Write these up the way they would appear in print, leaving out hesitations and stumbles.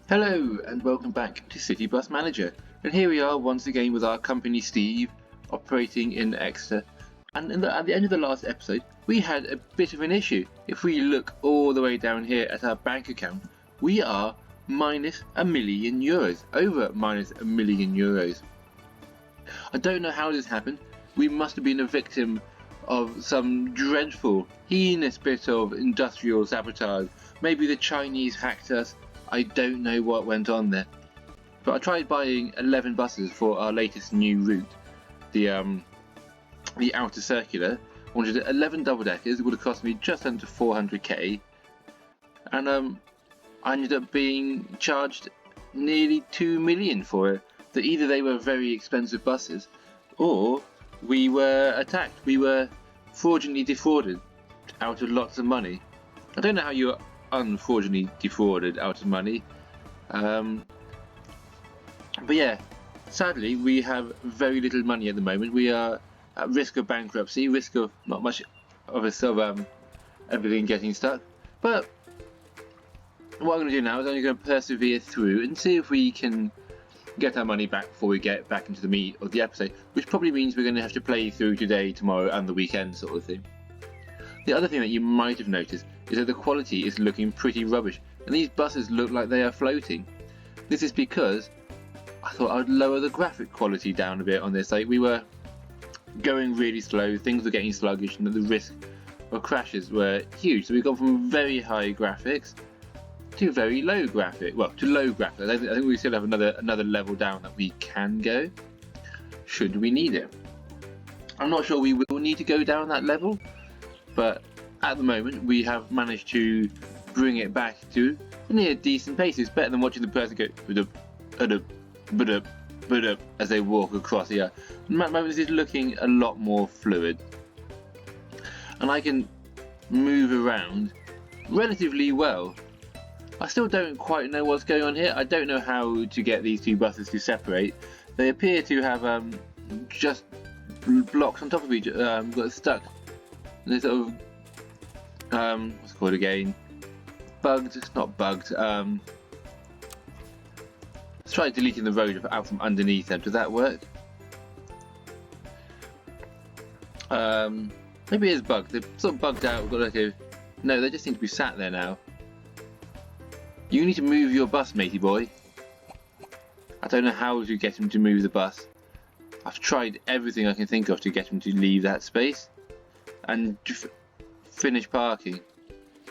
Hello and welcome back to City Bus Manager, and here we are once again with our company Steve operating in Exeter. And at the end of the last episode we had a bit of an issue. If we look all the way down here at our bank account, we are minus €1,000,000, over minus €1,000,000. I don't know how this happened. We must have been a victim of some dreadful, heinous bit of industrial sabotage. Maybe the Chinese hacked us. I don't know what went on there. But I tried buying 11 buses for our latest new route, the outer circular. I wanted 11 double-deckers. It would have cost me just under 400k, and I ended up being charged nearly 2 million for it. That either they were very expensive buses, or we were attacked. We were fraudulently defrauded out of lots of money. I don't know how you're unfortunately defrauded out of money, but yeah, sadly we have very little money at the moment. We are at risk of bankruptcy, risk of not much of everything getting stuck. But what I'm going to do now is I'm going to persevere through and see if we can get our money back before we get back into the meat of the episode, which probably means we're going to have to play through today, tomorrow and the weekend sort of thing. The other thing that you might have noticed is that the quality is looking pretty rubbish, and these buses look like they are floating. This is because I thought I would lower the graphic quality down a bit on this. Like, we were going really slow, things were getting sluggish, and the risk of crashes were huge. So we've gone from very high graphics to very low graphic. Well, to low graphics. I think we still have another level down that we can go, should we need it. I'm not sure we will need to go down that level, but at the moment we have managed to bring it back to a near decent pace. It's better than watching the person go as they walk across here. At the moment this is looking a lot more fluid, and I can move around relatively well. I still don't quite know what's going on here. I don't know how to get these two buses to separate. They appear to have just blocks on top of each other, got stuck. They're sort of what's it called again? Bugged. It's not bugged. Let's try deleting the road out from underneath them. Does that work? Maybe it is bugged. They're sort of bugged out. We've got to go. No, they just seem to be sat there now. You need to move your bus, matey boy. I don't know how to get him to move the bus. I've tried everything I can think of to get him to leave that space and finish parking.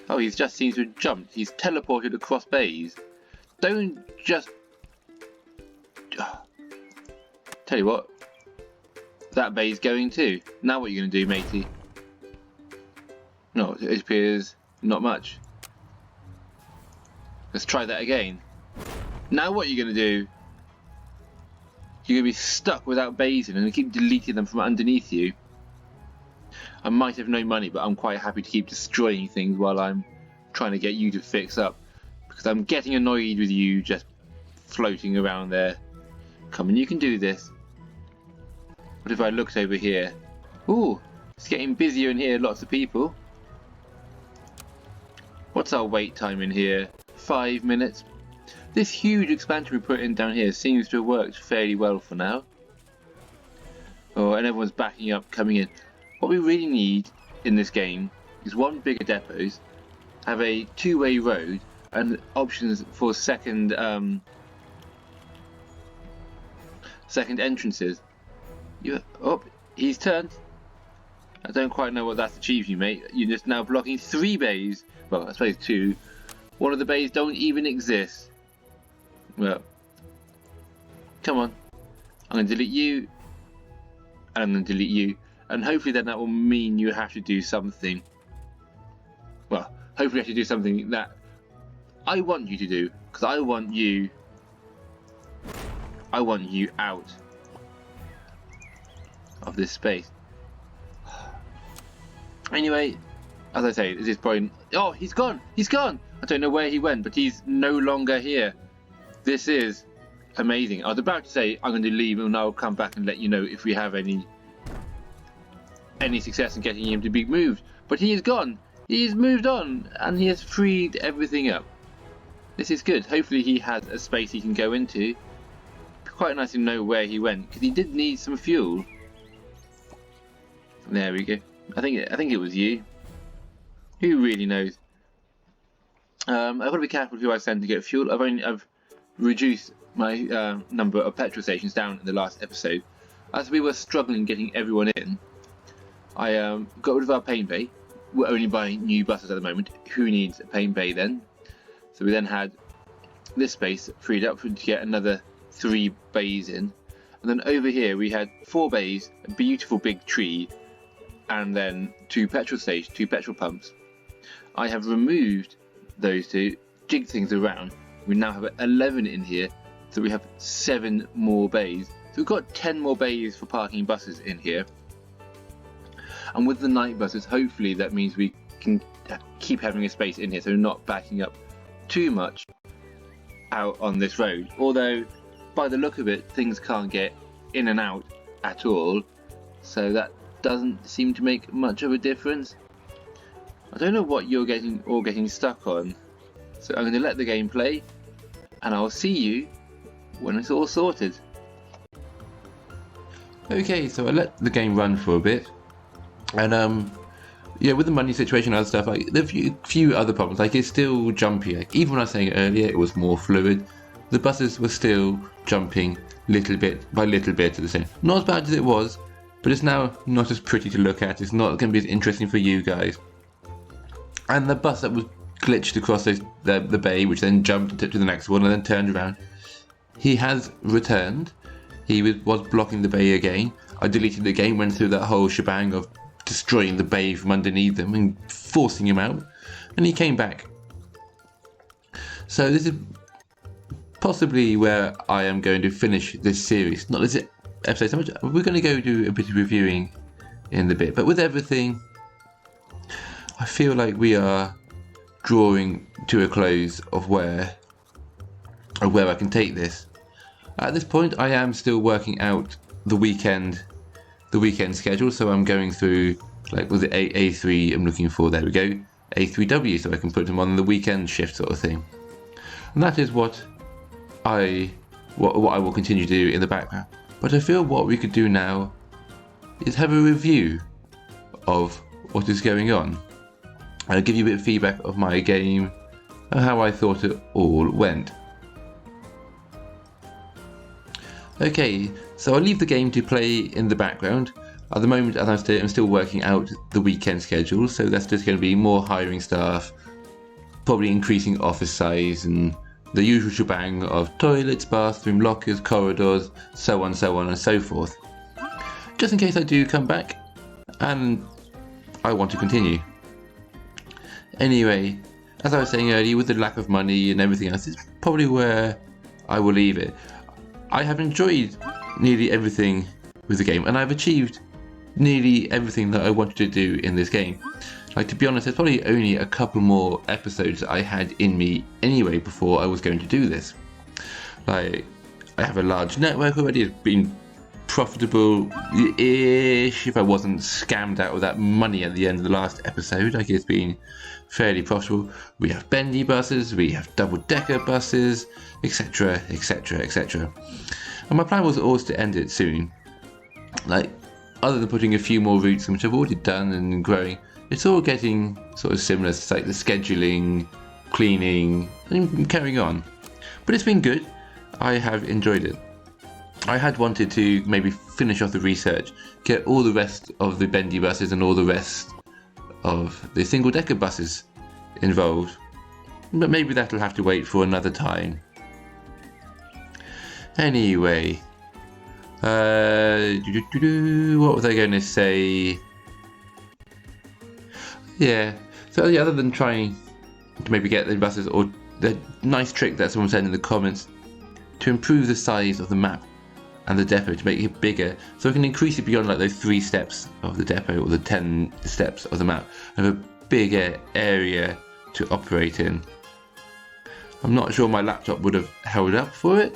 Oh, he just seems to have jumped. He's teleported across bays. Don't just... Tell you what, that bay's going too. Now what are you going to do, matey? No, it appears not much. Let's try that again. Now what are you going to do? You're going to be stuck without bays in and keep deleting them from underneath you. I might have no money, but I'm quite happy to keep destroying things while I'm trying to get you to fix up, because I'm getting annoyed with you just floating around there. Come on, you can do this. What if I looked over here? Ooh, it's getting busier in here, lots of people. What's our wait time in here? 5 minutes. This huge expansion we put in down here seems to have worked fairly well for now. Oh, and everyone's backing up, coming in. What we really need in this game is one bigger depots, have a two-way road, and options for second entrances. Oh, he's turned. I don't quite know what that's achieved you, mate. You're just now blocking 3 bays. Well, I suppose 2. One of the bays don't even exist. Well, come on. I'm going to delete you, and I'm going to delete you. And hopefully then that will mean you have to do something. Well, hopefully you have to do something that I want you to do, because I want you out of this space. Anyway, as I say, this is probably... Oh, he's gone! He's gone! I don't know where he went, but he's no longer here. This is amazing. I was about to say I'm going to leave and I'll come back and let you know if we have any success in getting him to be moved. But he is gone. He has moved on and he has freed everything up. This is good. Hopefully he has a space he can go into. Quite nice to know where he went, because he did need some fuel. There we go. I think it was you. Who really knows? I've got to be careful who I send to get fuel. I've reduced my number of petrol stations down in the last episode, as we were struggling getting everyone in. I got rid of our paint bay. We're only buying new buses at the moment. Who needs a paint bay then? So we then had this space freed up to get another 3 bays in, and then over here we had 4 bays, a beautiful big tree, and then 2 petrol stations, 2 petrol pumps. I have removed those 2, jigged things around. We now have 11 in here, so we have 7 more bays. So we've got 10 more bays for parking buses in here. And with the night buses, hopefully that means we can keep having a space in here, so we're not backing up too much out on this road. Although, by the look of it, things can't get in and out at all, so that doesn't seem to make much of a difference. I don't know what you're getting stuck on, so I'm going to let the game play, and I'll see you when it's all sorted. Okay, so I let the game run for a bit, and yeah, with the money situation and other stuff, like there are a few other problems. Like it's still jumpy. Like even when I was saying it earlier, it was more fluid. The buses were still jumping little bit by little bit at the same. Not as bad as it was, but it's now not as pretty to look at. It's not going to be as interesting for you guys. And the bus that was glitched across the bay, which then jumped to the next one and then turned around, he has returned. He was blocking the bay again. I deleted the game, went through that whole shebang of destroying the bay from underneath him and forcing him out, and he came back. So this is possibly where I am going to finish this series. Not this episode so much. We're going to go do a bit of reviewing in the bit, but with everything, I feel like we are drawing to a close of where I can take this. At this point, I am still working out the weekend schedule, so I'm going through, like, with the A3 I'm looking for, there we go, A3W, so I can put them on the weekend shift sort of thing. And that is what I will continue to do in the background. But I feel what we could do now is have a review of what is going on. I'll give you a bit of feedback of my game and how I thought it all went. Okay, so I'll leave the game to play in the background. At the moment, as I'm still working out the weekend schedule, so that's just going to be more hiring staff, probably increasing office size, and the usual shebang of toilets, bathroom, lockers, corridors, so on and so forth. Just in case I do come back, and I want to continue. Anyway, as I was saying earlier, with the lack of money and everything else, it's probably where I will leave it. I have enjoyed nearly everything with the game, and I've achieved nearly everything that I wanted to do in this game. Like, to be honest, there's probably only a couple more episodes that I had in me anyway before I was going to do this. Like, I have a large network already, it's been profitable-ish if I wasn't scammed out of that money at the end of the last episode. Like, it's been fairly profitable. We have bendy buses, we have double-decker buses, etc, etc, etc. And my plan was always to end it soon. Like, other than putting a few more routes, which I've already done and growing, it's all getting sort of similar. It's like the scheduling, cleaning, and carrying on. But it's been good. I have enjoyed it. I had wanted to maybe finish off the research, get all the rest of the bendy buses and all the rest of the single-decker buses involved. But maybe that'll have to wait for another time. Anyway, what was I going to say? Yeah, so yeah, other than trying to maybe get the buses, or the nice trick that someone said in the comments, to improve the size of the map and the depot, to make it bigger, so we can increase it beyond like those 3 steps of the depot or the 10 steps of the map, and have a bigger area to operate in. I'm not sure my laptop would have held up for it,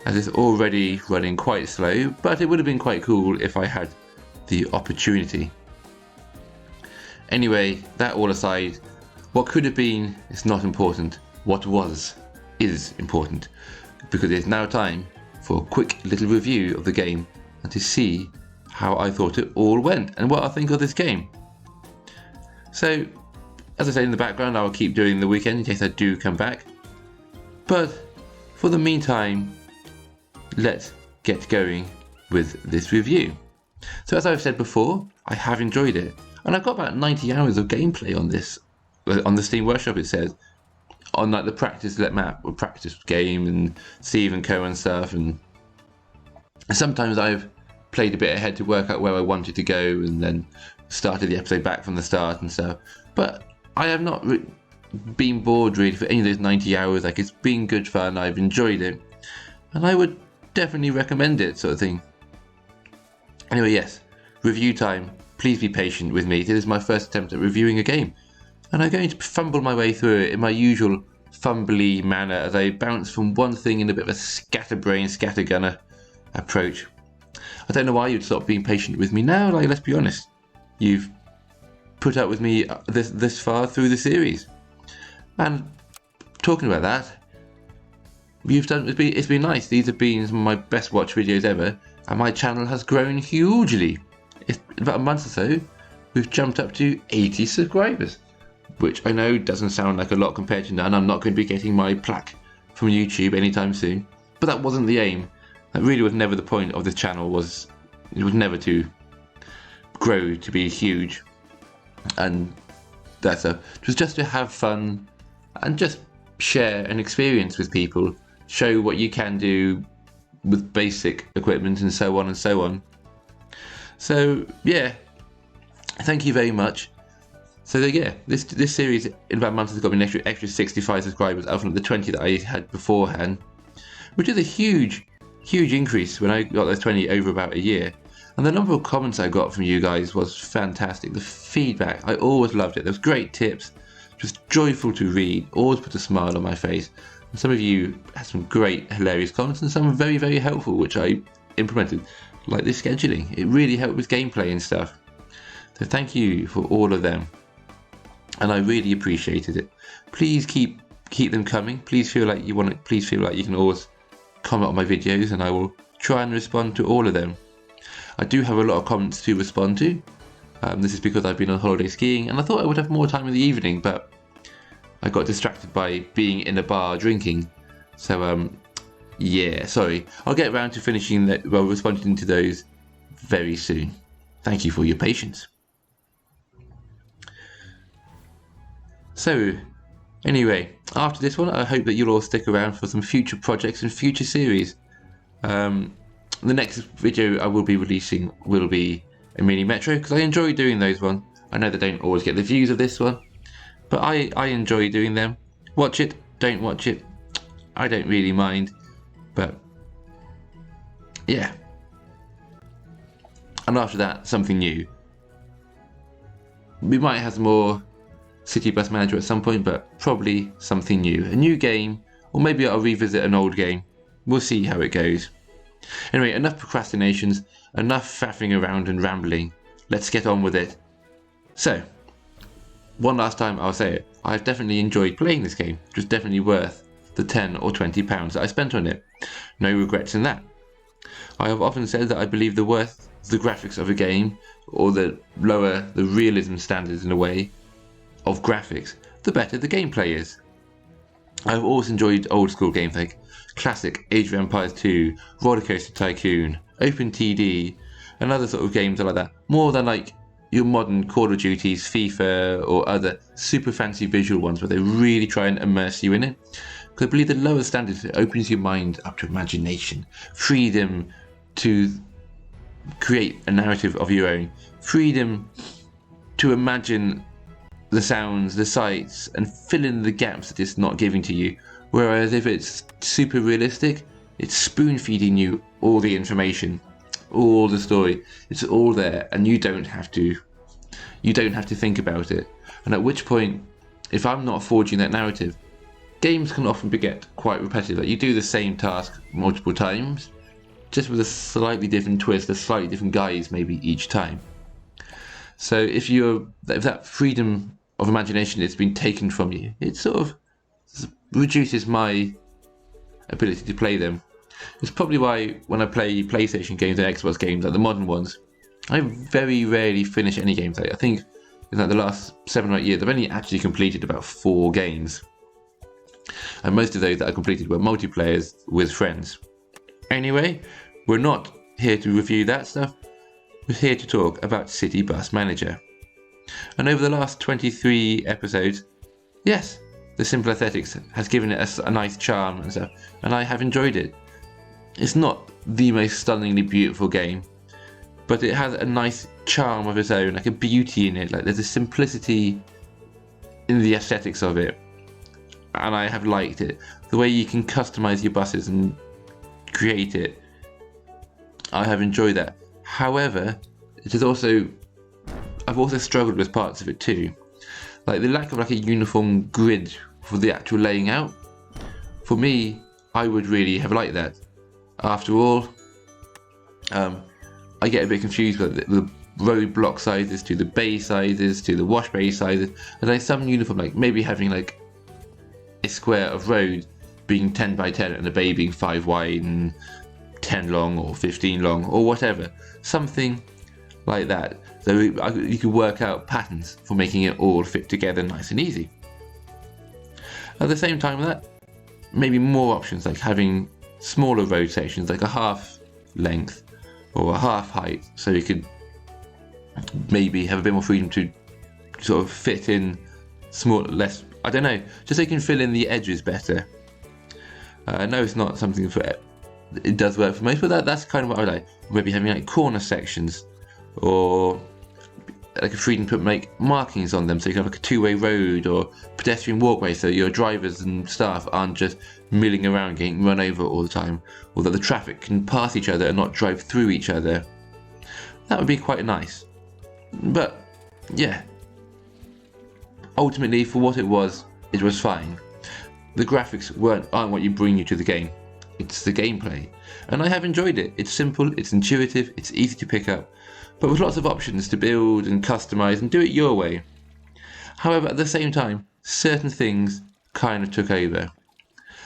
as it's already running quite slow, but it would have been quite cool if I had the opportunity. Anyway, that all aside, what could have been is not important. What was is important, because it's now time for a quick little review of the game and to see how I thought it all went and what I think of this game. So, as I say in the background, I will keep doing the weekend in case I do come back. But for the meantime, let's get going with this review. So as I've said before, I have enjoyed it, and I've got about 90 hours of gameplay on this, on the Steam Workshop it says, on like the practice map or practice game and Steve and Co and stuff, and sometimes I've played a bit ahead to work out where I wanted to go and then started the episode back from the start and stuff, but I have not been bored really for any of those 90 hours. Like, it's been good fun, I've enjoyed it, and I would definitely recommend it, sort of thing. Anyway, yes, review time. Please be patient with me. This is my first attempt at reviewing a game, and I'm going to fumble my way through it in my usual fumbly manner as I bounce from one thing in a bit of a scatterbrain, scattergunner approach. I don't know why you'd stop being patient with me now. Like, let's be honest, you've put up with me this far through the series, and talking about that, it's been nice. These have been some of my best watch videos ever, and my channel has grown hugely. In about a month or so, we've jumped up to 80 subscribers, which I know doesn't sound like a lot compared to now, and I'm not going to be getting my plaque from YouTube anytime soon, but that wasn't the aim. That really was never the point of this channel. It was never to grow to be huge, and it was just to have fun and just share an experience with people, show what you can do with basic equipment and so on and so on. So yeah, thank you very much. So yeah, this series in about a month has got me an extra 65 subscribers out from the 20 that I had beforehand, which is a huge increase when I got those 20 over about a year. And the number of comments I got from you guys was fantastic. The feedback, I always loved it. There was great tips, just joyful to read, always put a smile on my face. And some of you had some great, hilarious comments, and some very, very helpful, which I implemented, like this scheduling. It really helped with gameplay and stuff. So thank you for all of them, and I really appreciated it. Please keep them coming. Please feel like you can always comment on my videos, and I will try and respond to all of them. I do have a lot of comments to respond to. This is because I've been on holiday skiing, and I thought I would have more time in the evening, but I got distracted by being in a bar drinking. So yeah, sorry. I'll get around to responding to those very soon. Thank you for your patience. So anyway, after this one, I hope that you'll all stick around for some future projects and future series. The next video I will be releasing will be a mini metro, because I enjoy doing those ones. I know they don't always get the views of this one, but I enjoy doing them. Watch it, don't watch it, I don't really mind, but yeah. And after that, something new. We might have some more City Bus Manager at some point, but probably something new. A new game, or maybe I'll revisit an old game. We'll see how it goes. Anyway, enough procrastinations, enough faffing around and rambling. Let's get on with it. So, one last time I'll say it. I've definitely enjoyed playing this game. It was definitely worth the £10 or £20 that I spent on it. No regrets in that. I have often said that I believe the worse the graphics of a game, or the lower the realism standards in a way of graphics, the better the gameplay is. I've always enjoyed old school games like classic Age of Empires 2, Roller Coaster Tycoon, OpenTD, and other sort of games like that, more than like your modern Call of Duties, FIFA, or other super fancy visual ones where they really try and immerse you in it. Because I believe the lower standards, it opens your mind up to imagination, freedom to create a narrative of your own, freedom to imagine the sounds, the sights, and fill in the gaps that it's not giving to you. Whereas if it's super realistic, it's spoon feeding you all the information, all the story. It's all there, and you don't have to think about it. And at which point, if I'm not forging that narrative, games can often get quite repetitive. Like, you do the same task multiple times, just with a slightly different twist, a slightly different guise maybe each time. So if that freedom of imagination has been taken from you, it sort of reduces my ability to play them. It's probably why when I play PlayStation games and Xbox games, like the modern ones, I very rarely finish any games. Like, I think in like the last 7 or 8 years, I've only actually completed about 4 games. And most of those that I completed were multiplayers with friends. Anyway, we're not here to review that stuff. We're here to talk about City Bus Manager. And over the last 23 episodes, yes, the simple aesthetics has given it a nice charm and stuff, and I have enjoyed it. It's not the most stunningly beautiful game, but it has a nice charm of its own, like a beauty in it. Like there's a simplicity in the aesthetics of it, and I have liked it. The way you can customize your buses and create it, I have enjoyed that. However, it is also, I've also struggled with parts of it too. Like the lack of like a uniform grid for the actual laying out. For me, I would really have liked that. After all, I get a bit confused with the road block sizes to the bay sizes to the wash bay sizes. And like some uniform, like maybe having like a square of road being 10 by 10 and a bay being 5 wide and 10 long or 15 long or whatever. Something like that. So you can work out patterns for making it all fit together nice and easy. At the same time with that, maybe more options like having smaller road sections, like a half length or a half height, so you could maybe have a bit more freedom to sort of fit in less, I don't know, just so you can fill in the edges better. I know it's not something for it does work for most, but that's kind of what I like. Maybe having like corner sections, or like a freedom to make markings on them, so you can have like a 2-way road or pedestrian walkway, so your drivers and staff aren't just milling around getting run over all the time, or that the traffic can pass each other and not drive through each other. That would be quite nice. But yeah, ultimately for what it was fine. The graphics aren't what bring you to the game. It's the gameplay, and I have enjoyed it. It's simple, it's intuitive, it's easy to pick up, but with lots of options to build and customize and do it your way. However, at the same time, certain things kind of took over.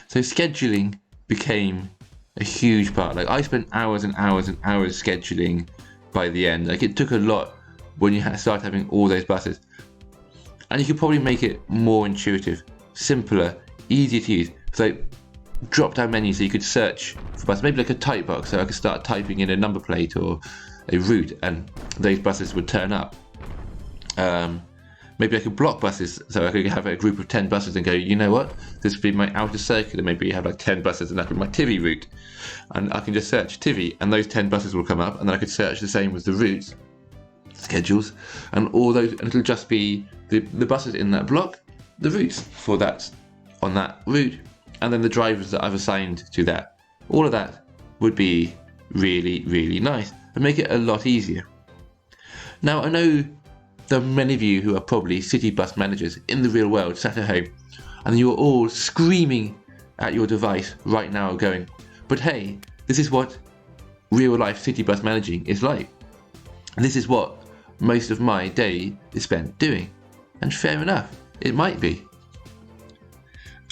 So scheduling became a huge part. Like I spent hours and hours and hours scheduling by the end. Like it took a lot when you start having all those buses. And you could probably make it more intuitive, simpler, easier to use. So drop down menu so you could search for buses, maybe like a type box, so I could start typing in a number plate or a route and those buses would turn up. Maybe I could block buses, so I could have a group of 10 buses and go, you know what, this would be my outer circuit, and maybe you have like 10 buses and that would be my Tivy route, and I can just search Tivy and those 10 buses will come up, and then I could search the same as the routes schedules, and all those, and it'll just be the buses in that block, the routes for that on that route, and then the drivers that I've assigned to that. All of that would be really, really nice and make it a lot easier. Now I know there are many of you who are probably city bus managers in the real world sat at home, and you're all screaming at your device right now going, but hey, this is what real life city bus managing is like. And this is what most of my day is spent doing. And fair enough, it might be.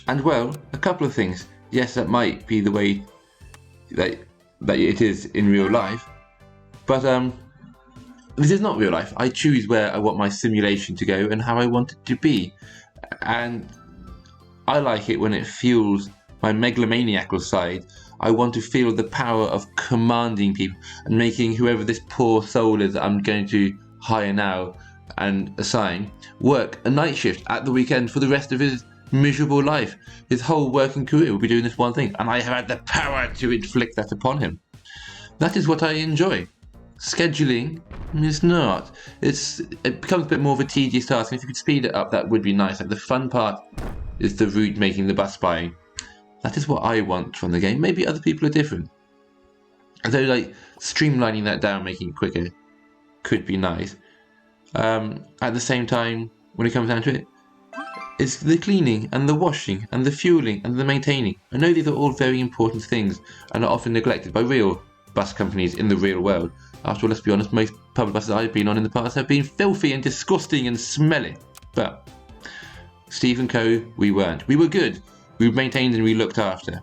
And well, a couple of things. Yes, that might be the way that it is in real life, but this is not real life. I choose where I want my simulation to go and how I want it to be, and I like it when it fuels my megalomaniacal side. I want to feel the power of commanding people and making whoever this poor soul is that I'm going to hire now and assign work a night shift at the weekend for the rest of his miserable life. His whole working career will be doing this one thing, and I have had the power to inflict that upon him. That is what I enjoy. Scheduling is not. It becomes a bit more of a tedious task, and if you could speed it up, that would be nice. Like the fun part is the route making, the bus buying. That is what I want from the game. Maybe other people are different. Although, like, streamlining that down, making it quicker, could be nice. At the same time, when it comes down to it, it's the cleaning and the washing and the fueling and the maintaining. I know these are all very important things and are often neglected by real bus companies in the real world. After all, let's be honest, most public buses I've been on in the past have been filthy and disgusting and smelly. But Steve & Co, we weren't. We were good. We maintained and we looked after.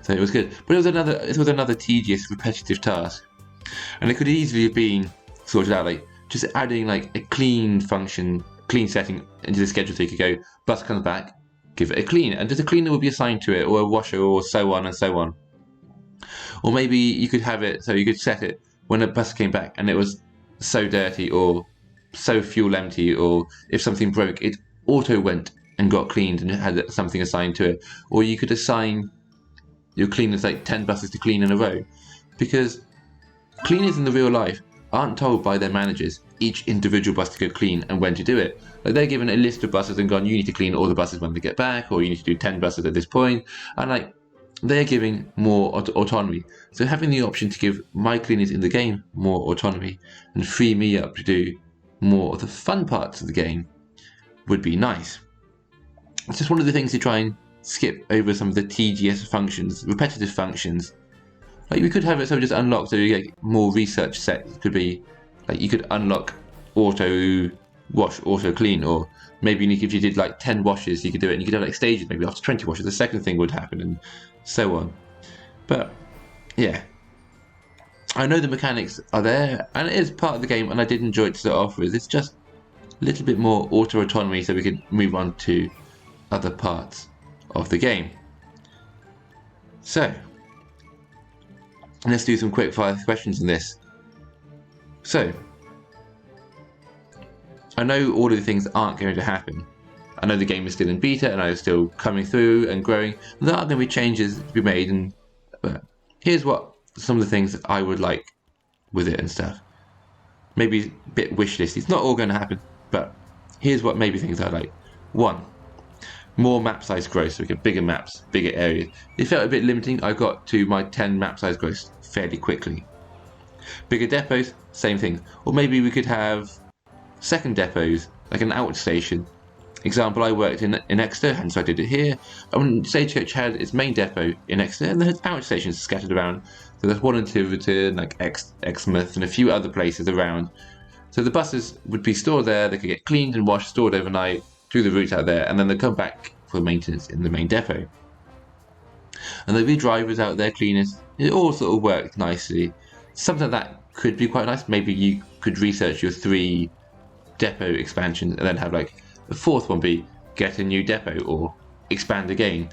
So it was good, but it was another tedious, repetitive task, and it could easily have been sorted out, like just adding like a clean setting into the schedule, so you could go, bus comes back, give it a clean, and just a cleaner would be assigned to it, or a washer, or so on and so on. Or maybe you could have it so you could set it when a bus came back and it was so dirty or so fuel empty, or if something broke, it auto went and got cleaned and had something assigned to it. Or you could assign your cleaners like 10 buses to clean in a row, because cleaners in the real life aren't told by their managers each individual bus to go clean and when to do it. Like, they're given a list of buses and gone, you need to clean all the buses when they get back, or you need to do 10 buses at this point, and like they're giving more autonomy. So having the option to give my cleaners in the game more autonomy and free me up to do more of the fun parts of the game would be nice. It's just one of the things to try and skip over some of the tedious functions, repetitive functions. Like, we could have it so just unlocked, so you get more research sets. It could be like you could unlock auto wash, auto clean, or maybe if you did like 10 washes, you could do it, and you could have like stages. Maybe after 20 washes, the second thing would happen, and so on. But yeah, I know the mechanics are there, and it is part of the game, and I did enjoy it to start off with. It's just a little bit more auto autonomy, so we could move on to other parts of the game. So let's do some quick fire questions on this. So, I know all of the things aren't going to happen. I know the game is still in beta, and I know it's still coming through and growing. There are going to be changes to be made, but here's what some of the things that I would like with it and stuff. Maybe a bit wish list. It's not all going to happen, but here's what maybe things I like. 1, more map size growth, so we get bigger maps, bigger areas. It felt a bit limiting. I got to my 10 map size growth fairly quickly. Bigger depots, same thing. Or maybe we could have second depots, like an outstation. Example, I worked in Exeter, and so I did it here. And Stagecoach had its main depot in Exeter, and there's outstations scattered around. So there's one in Tiverton, like Exmouth, and a few other places around. So the buses would be stored there, they could get cleaned and washed, stored overnight, do the routes out there, and then they'd come back for maintenance in the main depot. And there'd be drivers out there, cleaners. It all sort of worked nicely. Something like that could be quite nice. Maybe you could research your 3 depot expansions, and then have like the 4th one be get a new depot or expand again,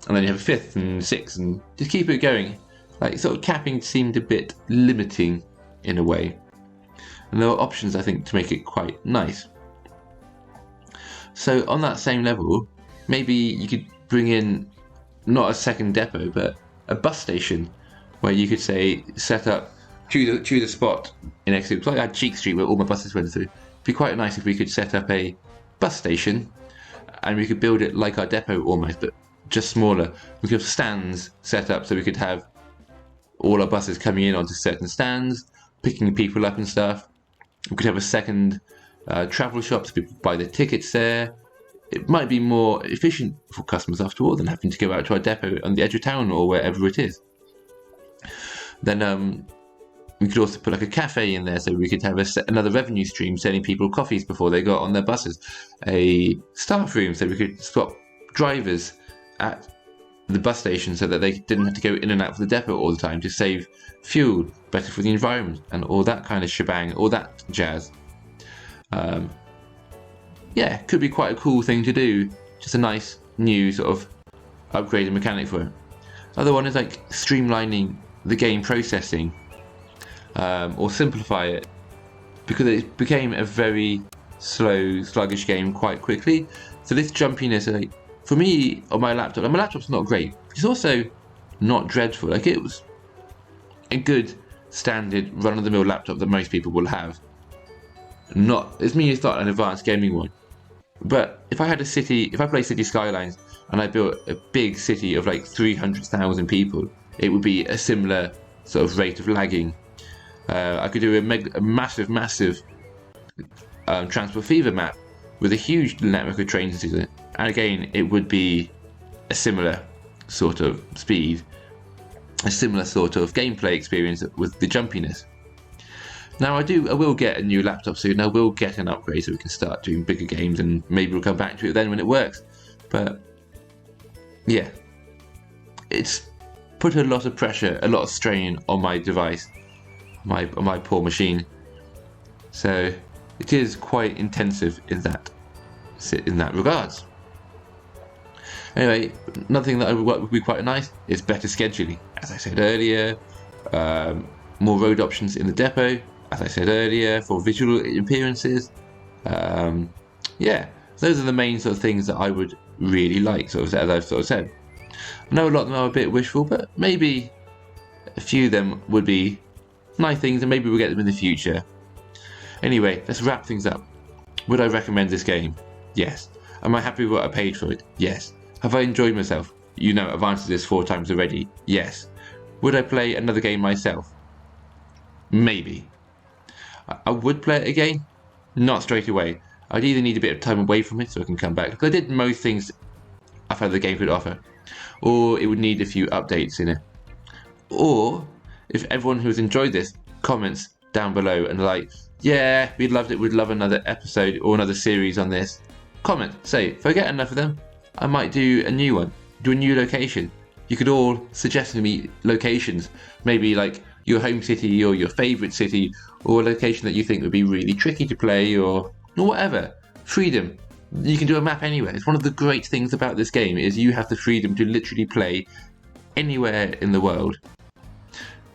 and then you have a 5th and 6th, and just keep it going. Like, sort of capping seemed a bit limiting in a way, and there were options, I think, to make it quite nice. So on that same level, maybe you could bring in not a second depot, but a bus station, where you could say set up to the spot in Exeter. Like I had Cheek Street where all my buses went through. It'd be quite nice if we could set up a bus station, and we could build it like our depot almost, but just smaller. We could have stands set up, so we could have all our buses coming in onto certain stands, picking people up and stuff. We could have a second travel shop, so people buy their tickets there. It might be more efficient for customers after all than having to go out to our depot on the edge of town or wherever it is. Then we could also put like a cafe in there, so we could have another revenue stream, selling people coffees before they got on their buses. A staff room, so we could swap drivers at the bus station so that they didn't have to go in and out of the depot all the time, to save fuel, better for the environment, and all that kind of shebang, all that jazz. Yeah, could be quite a cool thing to do. Just a nice new sort of upgraded mechanic for it. Other one is like streamlining the game processing, or simplify it, because it became a very slow, sluggish game quite quickly. So this jumpiness, like, for me on my laptop, and my laptop's not great. It's also not dreadful. Like, it was a good standard run-of-the-mill laptop that most people will have. It's not an advanced gaming one. But if I play City Skylines and I built a big city of like 300,000 people, it would be a similar sort of rate of lagging. I could do a massive Transport Fever map with a huge network of trains in it, and again it would be a similar sort of speed, a similar sort of gameplay experience with the jumpiness. Now I will get a new laptop soon. I will get an upgrade so we can start doing bigger games, and maybe we'll come back to it then when it works. But yeah, it's put a lot of pressure, a lot of strain on my device, on my poor machine. So it is quite intensive in that regards. Anyway, another thing that would be quite nice is better scheduling. As I said earlier, more road options in the depot. As I said earlier, for visual appearances. Yeah, those are the main sort of things that I would really like, as I've sort of said. I know a lot of them are a bit wishful, but maybe a few of them would be nice things, and maybe we'll get them in the future. Anyway, let's wrap things up. Would I recommend this game? Yes. Am I happy with what I paid for it? Yes. Have I enjoyed myself? I've answered this 4 times already. Yes. Would I play another game myself? Maybe. I would play it again? Not straight away. I'd either need a bit of time away from it so I can come back, because I did most things I felt the game could offer, or it would need a few updates in it. Or, if everyone who has enjoyed this comments down below and like, yeah, we'd love another episode or another series on this, comment, say, if I get enough of them, I might do a new one, do a new location. You could all suggest to me locations, maybe like your home city or your favourite city, or a location that you think would be really tricky to play, or whatever. Freedom. You can do a map anywhere. It's one of the great things about this game is you have the freedom to literally play anywhere in the world.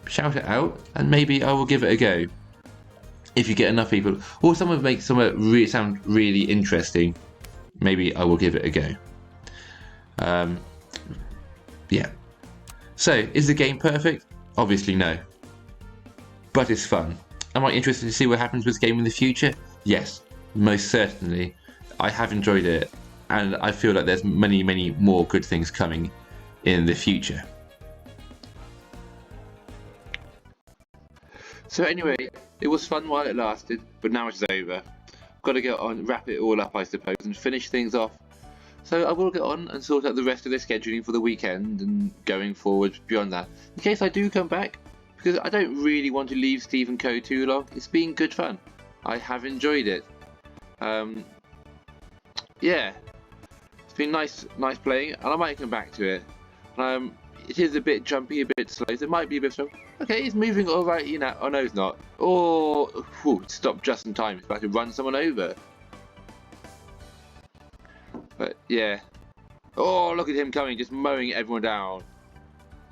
Shout it out, and maybe I will give it a go. If you get enough people, or someone makes something sound really interesting, maybe I will give it a go. Yeah. So, is the game perfect? Obviously no. But it's fun. Am I interested to see what happens with the game in the future? Yes, most certainly. I have enjoyed it, and I feel like there's many, many more good things coming in the future. So anyway, it was fun while it lasted, but now it's over. Got to get on, wrap it all up, I suppose, and finish things off. So I will get on and sort out the rest of the scheduling for the weekend and going forward beyond that, in case I do come back, because I don't really want to leave Steve & Co too long. It's been good fun. I have enjoyed it. Yeah, it's been nice playing, and I might come back to it. It is a bit jumpy, a bit slow, so it might be a bit slow. Okay, it's moving alright, oh no it's not. Oh, stopped just in time, it's about to run someone over. But yeah. Oh, look at him coming, just mowing everyone down.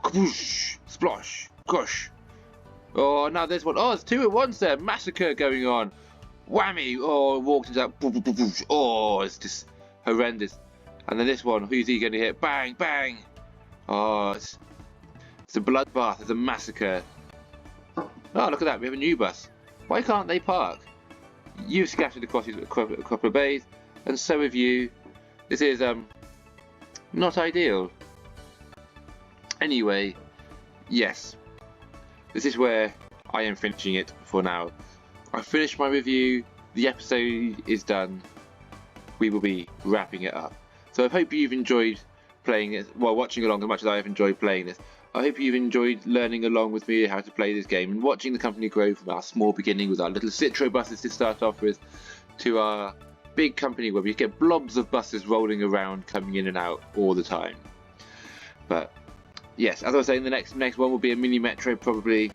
Kaboosh, splosh, gosh. Oh, now there's one. Oh, there's 2 at once there, massacre going on. Whammy, oh, walked into that. Oh, it's just horrendous. And then this one, who's he going to hit? Bang, bang. Oh, it's a bloodbath, it's a massacre. Oh, look at that, we have a new bus. Why can't they park? You've scattered across a couple of bays, and so have you. This is, not ideal. Anyway, yes. This is where I am finishing it for now. I've finished my review, the episode is done. We will be wrapping it up. So I hope you've enjoyed playing it, watching along as much as I have enjoyed playing this. I hope you've enjoyed learning along with me how to play this game and watching the company grow from our small beginning with our little Citroën buses to start off with, to our big company where we get blobs of buses rolling around, coming in and out all the time. But yes, as I was saying, the next one will be a mini metro probably,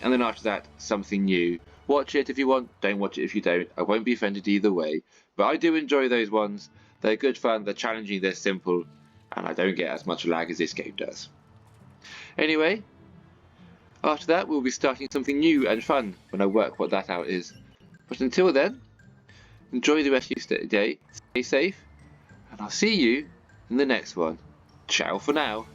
and then after that something new. Watch it if you want, don't watch it if you don't. I won't be offended either way. But I do enjoy those ones. They're good fun, they're challenging, they're simple, and I don't get as much lag as this game does. Anyway, after that we'll be starting something new and fun when I work what that out is. But until then, enjoy the rest of your day, stay safe, and I'll see you in the next one. Ciao for now.